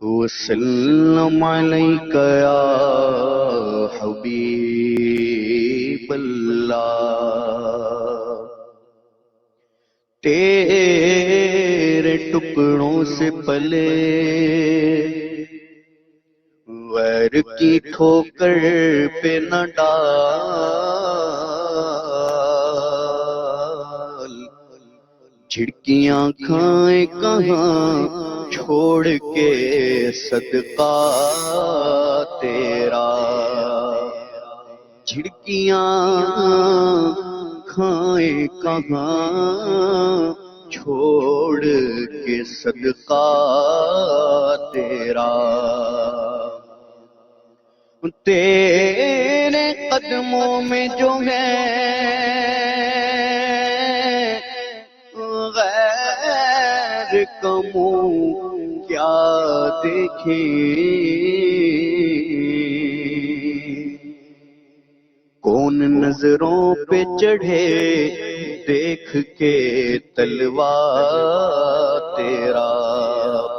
وسلم علیک یا حبیب اللہ، تیرے ٹکڑوں سے پلے غیر کی ٹھوکر پہ نہ ڈال، جھڑکیاں کھائیں کہاں چھوڑ کے صدقہ تیرا، جھڑکیاں کھائیں کہاں چھوڑ کے صدقہ تیرا، تیرے قدموں میں جو ہے غیر کموں کیا دیکھیں، کون نظروں پہ چڑھے دیکھ کے تلوا تیرا،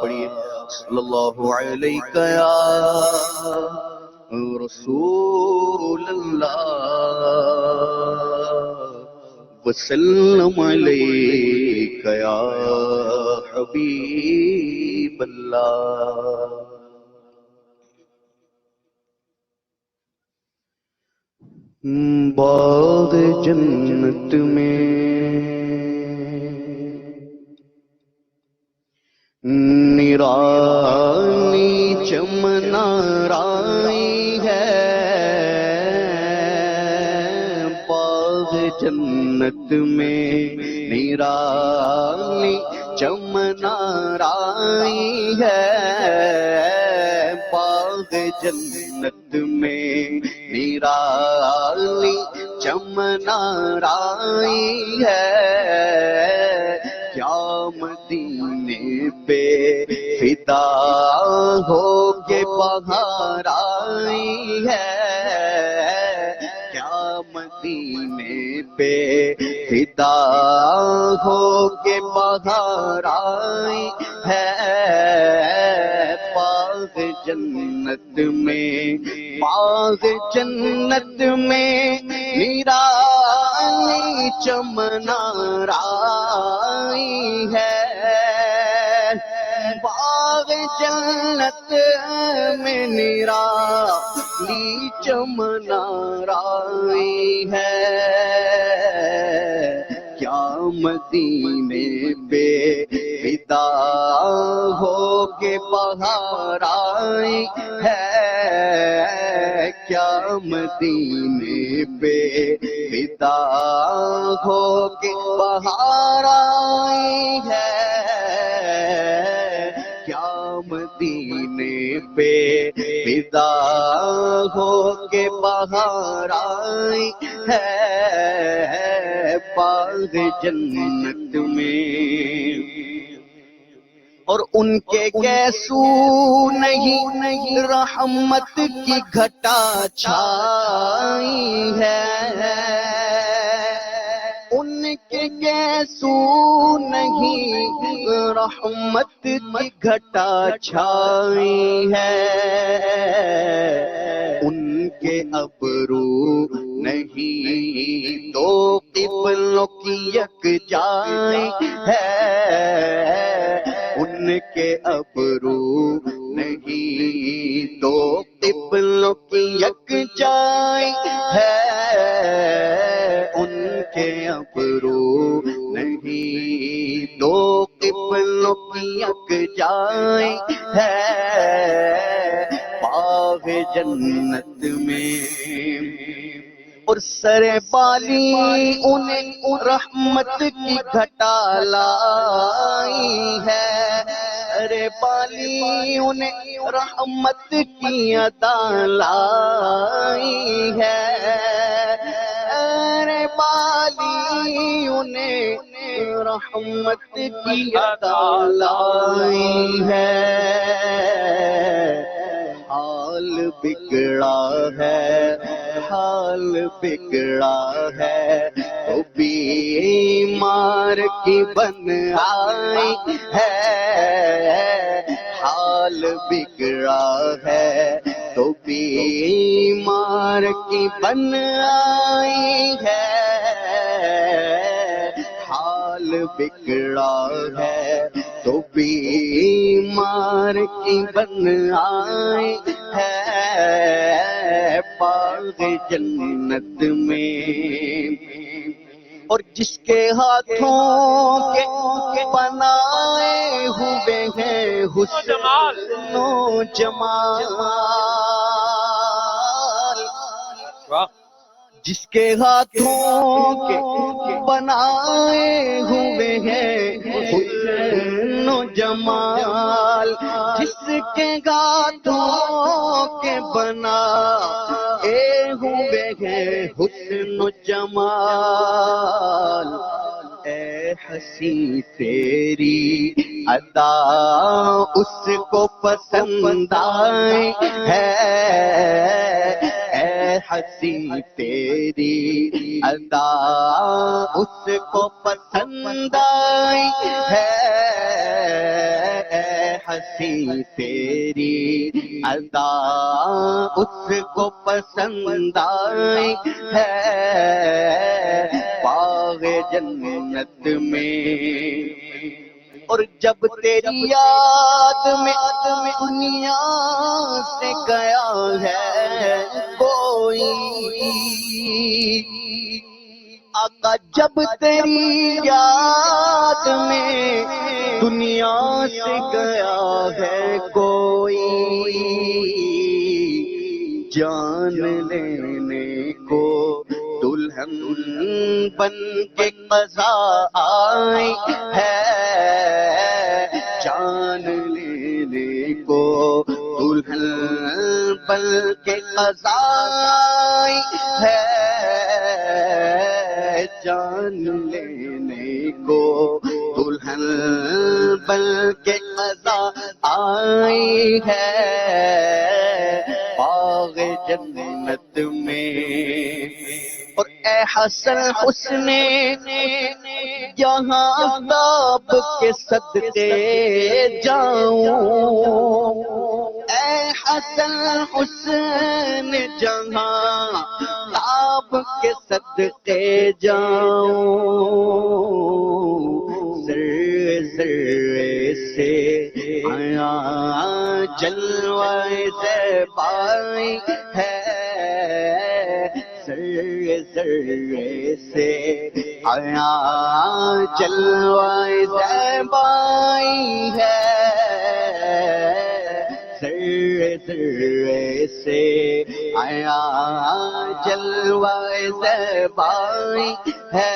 پڑھیے صلی اللہ علیہ یا رسول اللہ وسلم علیک یا حبیب اللہ۔ باغ جنت میں نرالی چمن آرائی ہے، باغ جنت میں نرالی چمن آرائی ہے، باغ جنت میں نرالی چمن آرائی ہے، کیا مدینے پہ فدا ہو کے بہار آئی ہے، کیا مدینے پہ فدا ہو کے بہار آئی ہے، باغ جنت میں، باغ جنت میں نرالی چمن آرائی ہے، باغ جنت میں نرالی چمن آرائی ہے، کیا مدینے پہ فدا ہو کے بہار آئی ہے، کیا مدینے پہ فدا ہو کے بہار آئی ہے، کیا مدینے پہ فدا ہو کے بہار آئی ہے، باغ جنت میں، اور ان کے کیسو نہیں رحمت کی گھٹا چھائی ہے، ان کے کیسو نہیں رحمت کی گھٹا چھائی ہے، ان کے ابرو نہیں تو قبلوں کی یکجائی ہے، ان کے ابرو نہیں تو قبلوں کی یکجائی ہے، ان کے ابرو نہیں تو قبلوں کی یکجائی ہے، باغ جنت میں، اور سر بالی انہیں رحمت کی گھٹا لائی ہے، سر بالی انہیں رحمت کی عطا لائی ہے، سر بالی انہیں رحمت کی عطا لائی ہے، حال بگڑا ہے، حال بگڑا ہے تو بیمار کی بن آئی ہے، حال بگڑا ہے تو بیمار کی بن آئی ہے، حال بگڑا ہے تو بیمار کی بن آئی ہے، باغ جنت میں اور جس کے ہاتھوں کے بنائے ہوئے ہیں حسن و جمال، جس کے ہاتھوں کے بنائے ہوئے ہیں حسن و جمال، جس کے ہاتھوں کے بنائے ہوئے ہیں حسن و جمال، اے ہنسی تیری ادا اس کو پسند آئی ہے، اے ہنسی تیری ادا اس کو پسند آئی ہے، اے ہنسی تیری ادا اس کو پسند آئی ہے، باغ جنت میں اور جب تیری یاد میں دنیا سے گیا ہے کوئی، آقا جب تیری یاد میں دنیا سے گیا ہے کوئی، جان لینے کو دلہن بن کے قضا آئی ہے، جان لینے کو دلہن بن کے قضا آئی ہے، جان لینے کو دلہن بن کے قضا آئی ہے، باغ جنت میں اور اے حسن حسن یہاں آفتاب کے صدقے جاؤں، اے حسن حسن جہاں آفتاب کے صدقے جاؤں، ذرے ذرے سے آیا جلوہ زیبائی ہے، ذرے ذرے سے آیا جلوہ زیبائی ہے، ذرے ذرے سے آیا جلوہ زیبائی ہے،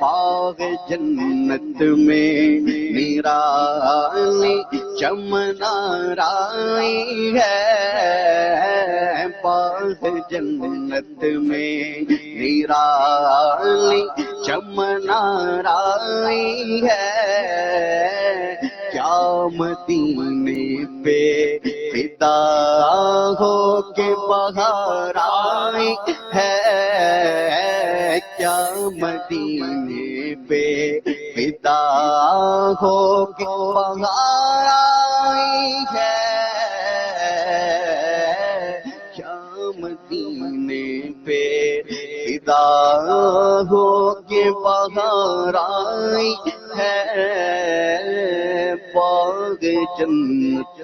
باغ جنت میں نرالی چمن آرائی ہے، باغ جنت میں نرالی چمن آرائی ہے، کیا مدینے پہ فدا ہو کے بہار آئی ہے، کیا مدینے پہ فدا ہو کے بہار آئی ہے، کیا مدینے پہ فدا ہو کے بہار آئی ہے، باغ جنت